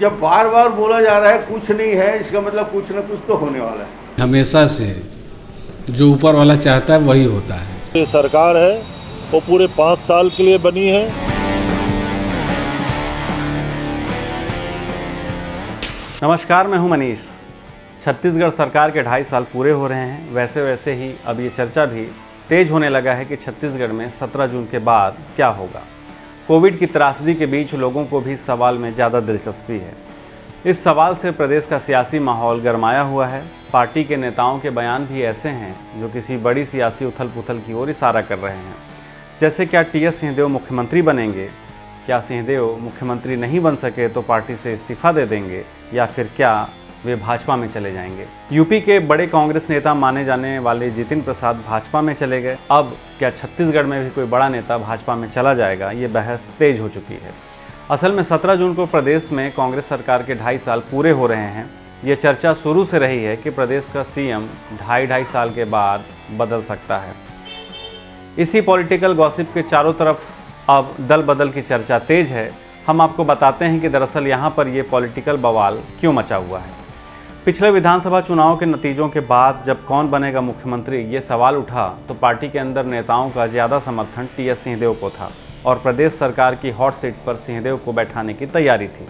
जब बार बार बोला जा रहा है कुछ नहीं है, इसका मतलब कुछ ना कुछ तो होने वाला है। हमेशा से जो ऊपर वाला चाहता है वही होता है। ये सरकार है वो पूरे 5 साल के लिए बनी है। नमस्कार, मैं हूं मनीष। छत्तीसगढ़ सरकार के 2.5 साल पूरे हो रहे हैं। वैसे वैसे ही अब ये चर्चा भी तेज होने लगा है कि छत्तीसगढ़ में 17 जून के बाद क्या होगा। कोविड की त्रासदी के बीच लोगों को भी इस सवाल में ज़्यादा दिलचस्पी है। इस सवाल से प्रदेश का सियासी माहौल गरमाया हुआ है। पार्टी के नेताओं के बयान भी ऐसे हैं जो किसी बड़ी सियासी उथल पुथल की ओर इशारा कर रहे हैं। जैसे क्या टी.एस. सिंहदेव मुख्यमंत्री बनेंगे, क्या सिंहदेव मुख्यमंत्री नहीं बन सके तो पार्टी से इस्तीफा दे देंगे, या फिर क्या वे भाजपा में चले जाएंगे। यूपी के बड़े कांग्रेस नेता माने जाने वाले जितिन प्रसाद भाजपा में चले गए। अब क्या छत्तीसगढ़ में भी कोई बड़ा नेता भाजपा में चला जाएगा, ये बहस तेज हो चुकी है। असल में 17 जून को प्रदेश में कांग्रेस सरकार के 2.5 साल पूरे हो रहे हैं। ये चर्चा शुरू से रही है कि प्रदेश का सीएम 2.5 साल के बाद बदल सकता है। इसी पॉलिटिकल गॉसिप के चारों तरफ अब दल बदल की चर्चा तेज है। हम आपको बताते हैं कि दरअसल यहाँ पर ये पॉलिटिकल बवाल क्यों मचा हुआ है। पिछले विधानसभा चुनाव के नतीजों के बाद जब कौन बनेगा मुख्यमंत्री ये सवाल उठा तो पार्टी के अंदर नेताओं का ज़्यादा समर्थन टी.एस. सिंहदेव को था और प्रदेश सरकार की हॉट सीट पर सिंहदेव को बैठाने की तैयारी थी।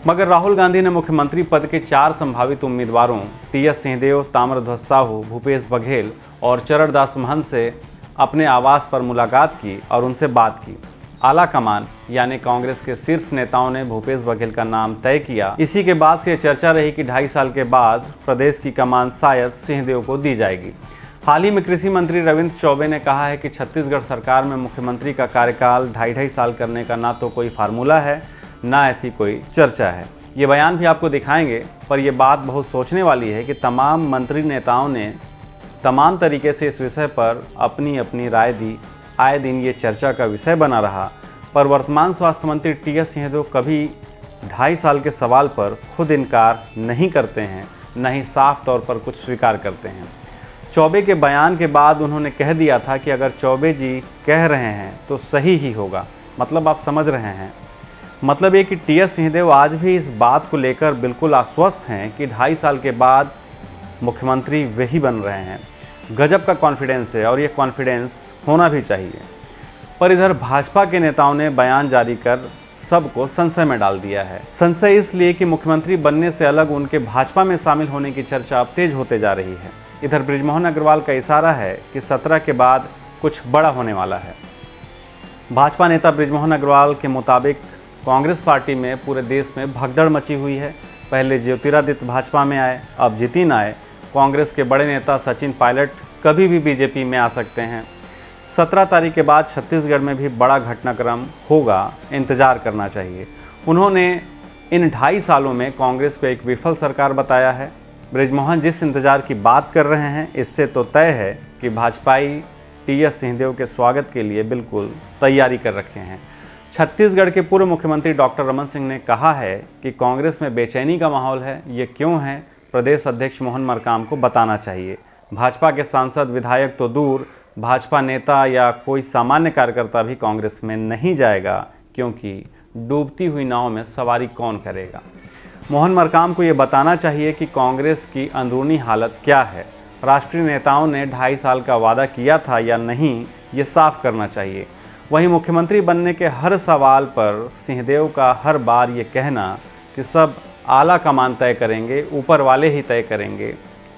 मगर राहुल गांधी ने मुख्यमंत्री पद के 4 संभावित उम्मीदवारों टी.एस. सिंहदेव, ताम्रध्वज साहू, भूपेश बघेल और चरणदास महंत से अपने आवास पर मुलाकात की और उनसे बात की। आला कमान यानी कांग्रेस के शीर्ष नेताओं ने भूपेश बघेल का नाम तय किया। इसी के बाद से यह चर्चा रही कि 2.5 साल के बाद प्रदेश की कमान शायद सिंहदेव को दी जाएगी। हाल ही में कृषि मंत्री रविंद्र चौबे ने कहा है कि छत्तीसगढ़ सरकार में मुख्यमंत्री का कार्यकाल 2.5 साल करने का ना तो कोई फार्मूला है, ना ऐसी कोई चर्चा है। ये बयान भी आपको दिखाएंगे, पर यह बात बहुत सोचने वाली है कि तमाम मंत्री नेताओं ने तमाम तरीके से इस विषय पर अपनी अपनी राय दी। आए दिन ये चर्चा का विषय बना रहा, पर वर्तमान स्वास्थ्य मंत्री टी.एस. सिंहदेव कभी 2.5 साल के सवाल पर खुद इनकार नहीं करते हैं, न ही साफ तौर पर कुछ स्वीकार करते हैं। चौबे के बयान के बाद उन्होंने कह दिया था कि अगर चौबे जी कह रहे हैं तो सही ही होगा। मतलब आप समझ रहे हैं, मतलब ये कि टी.एस. सिंहदेव आज भी इस बात को लेकर बिल्कुल आश्वस्त हैं कि 2.5 साल के बाद मुख्यमंत्री वही बन रहे हैं। गजब का कॉन्फिडेंस है और ये कॉन्फिडेंस होना भी चाहिए। पर इधर भाजपा के नेताओं ने बयान जारी कर सबको संशय में डाल दिया है। संशय इसलिए कि मुख्यमंत्री बनने से अलग उनके भाजपा में शामिल होने की चर्चा अब तेज होते जा रही है। इधर बृजमोहन अग्रवाल का इशारा है कि 17 के बाद कुछ बड़ा होने वाला है। भाजपा नेता बृजमोहन अग्रवाल के मुताबिक कांग्रेस पार्टी में पूरे देश में भगदड़ मची हुई है। पहले ज्योतिरादित्य भाजपा में आए, अब जितिन आए। कांग्रेस के बड़े नेता सचिन पायलट कभी भी बीजेपी में आ सकते हैं। 17 तारीख के बाद छत्तीसगढ़ में भी बड़ा घटनाक्रम होगा, इंतजार करना चाहिए। उन्होंने इन 2.5 सालों में कांग्रेस को एक विफल सरकार बताया है। बृजमोहन जिस इंतजार की बात कर रहे हैं, इससे तो तय है कि भाजपाई टी.एस. सिंहदेव के स्वागत के लिए बिल्कुल तैयारी कर रखे हैं। छत्तीसगढ़ के पूर्व मुख्यमंत्री डॉक्टर रमन सिंह ने कहा है कि कांग्रेस में बेचैनी का माहौल है। ये क्यों है, प्रदेश अध्यक्ष मोहन मरकाम को बताना चाहिए। भाजपा के सांसद, विधायक तो दूर, भाजपा नेता या कोई सामान्य कार्यकर्ता भी कांग्रेस में नहीं जाएगा, क्योंकि डूबती हुई नाव में सवारी कौन करेगा। मोहन मरकाम को ये बताना चाहिए कि कांग्रेस की अंदरूनी हालत क्या है। राष्ट्रीय नेताओं ने 2.5 साल का वादा किया था या नहीं, ये साफ करना चाहिए। वहीं मुख्यमंत्री बनने के हर सवाल पर सिंहदेव का हर बार ये कहना कि सब आला कमान तय करेंगे, ऊपर वाले ही तय करेंगे।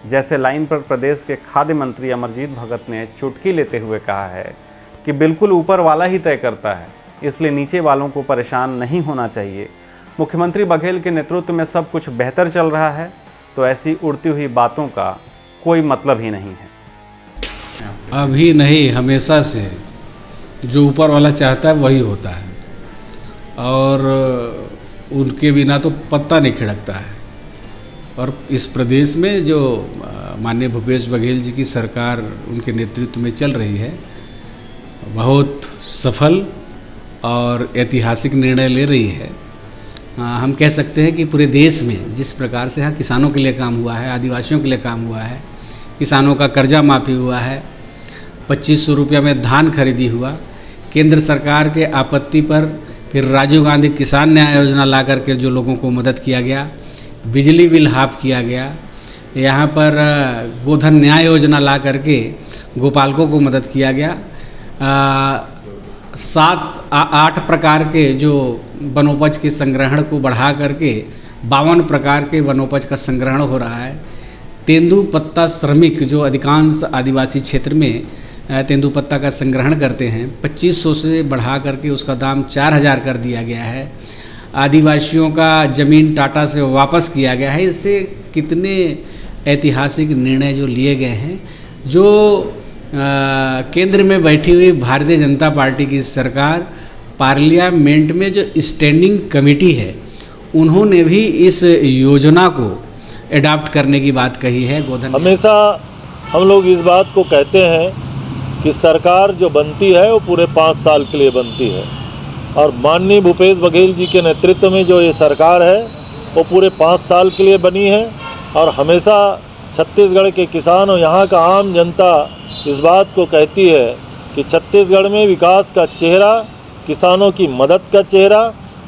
जैसे लाइन पर प्रदेश के खाद्य मंत्री अमरजीत भगत ने चुटकी लेते हुए कहा है कि बिल्कुल ऊपर वाला ही तय करता है, इसलिए नीचे वालों को परेशान नहीं होना चाहिए। मुख्यमंत्री बघेल के नेतृत्व में सब कुछ बेहतर चल रहा है, तो ऐसी उड़ती हुई बातों का कोई मतलब ही नहीं है। अभी नहीं, हमेशा से जो ऊपर वाला चाहता है वही होता है, और उनके बिना तो पत्ता नहीं खिड़कता है। और इस प्रदेश में जो माननीय भूपेश बघेल जी की सरकार उनके नेतृत्व में चल रही है, बहुत सफल और ऐतिहासिक निर्णय ले रही है। हम कह सकते हैं कि पूरे देश में जिस प्रकार से यहाँ किसानों के लिए काम हुआ है, आदिवासियों के लिए काम हुआ है, किसानों का कर्जा माफ़ी हुआ है, 2500 रुपया में धान खरीदी हुआ, केंद्र सरकार के आपत्ति पर फिर राजीव गांधी किसान न्याय योजना ला करके जो लोगों को मदद किया गया, बिजली बिल हाफ किया गया, यहाँ पर गोधन न्याय योजना ला करके गोपालकों को मदद किया गया। 7-8 प्रकार के जो वनोपज के संग्रहण को बढ़ा करके 52 प्रकार के वनोपज का संग्रहण हो रहा है। तेंदुपत्ता श्रमिक जो अधिकांश आदिवासी क्षेत्र में तेंदुपत्ता का संग्रहण करते हैं, 2500 से बढ़ा करके उसका दाम 4000 कर दिया गया है। आदिवासियों का ज़मीन टाटा से वापस किया गया है। इससे कितने ऐतिहासिक निर्णय जो लिए गए हैं, जो केंद्र में बैठी हुई भारतीय जनता पार्टी की सरकार, पार्लियामेंट में जो स्टैंडिंग कमेटी है, उन्होंने भी इस योजना को एडॉप्ट करने की बात कही है। गोधन हमेशा हम लोग इस बात को कहते हैं कि सरकार जो बनती है वो पूरे 5 साल के लिए बनती है, और माननीय भूपेश बघेल जी के नेतृत्व में जो ये सरकार है वो पूरे 5 साल के लिए बनी है। और हमेशा छत्तीसगढ़ के किसान और यहाँ का आम जनता इस बात को कहती है कि छत्तीसगढ़ में विकास का चेहरा, किसानों की मदद का चेहरा,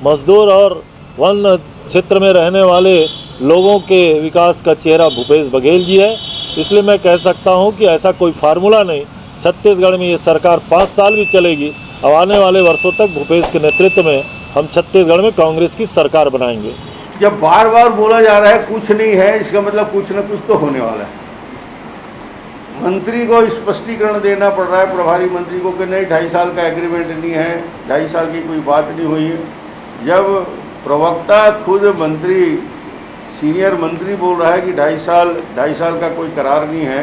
मजदूर और वन क्षेत्र में रहने वाले लोगों के विकास का चेहरा भूपेश बघेल जी है। इसलिए मैं कह सकता हूँ कि ऐसा कोई फार्मूला नहीं, छत्तीसगढ़ में ये सरकार 5 साल भी चलेगी। अब आने वाले वर्षों तक भूपेश के नेतृत्व में हम छत्तीसगढ़ में कांग्रेस की सरकार बनाएंगे। जब बार बार बोला जा रहा है कुछ नहीं है, इसका मतलब कुछ ना कुछ तो होने वाला है। मंत्री को स्पष्टीकरण देना पड़ रहा है, प्रभारी मंत्री को, कि नहीं 2.5 साल का एग्रीमेंट नहीं है, 2.5 साल की कोई बात नहीं हुई है। जब प्रवक्ता खुद मंत्री, सीनियर मंत्री बोल रहा है कि 2.5 साल का कोई करार नहीं है,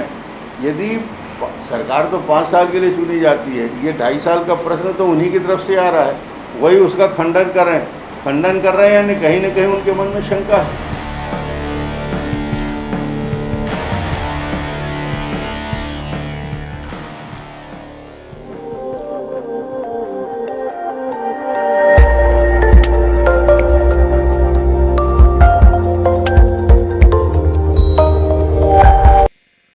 यदि सरकार तो 5 साल के लिए चुनी जाती है, ये 2.5 साल का प्रश्न तो उन्हीं की तरफ से आ रहा है, वही उसका खंडन कर रहे हैं यानी कहीं ना कहीं उनके मन में शंका है।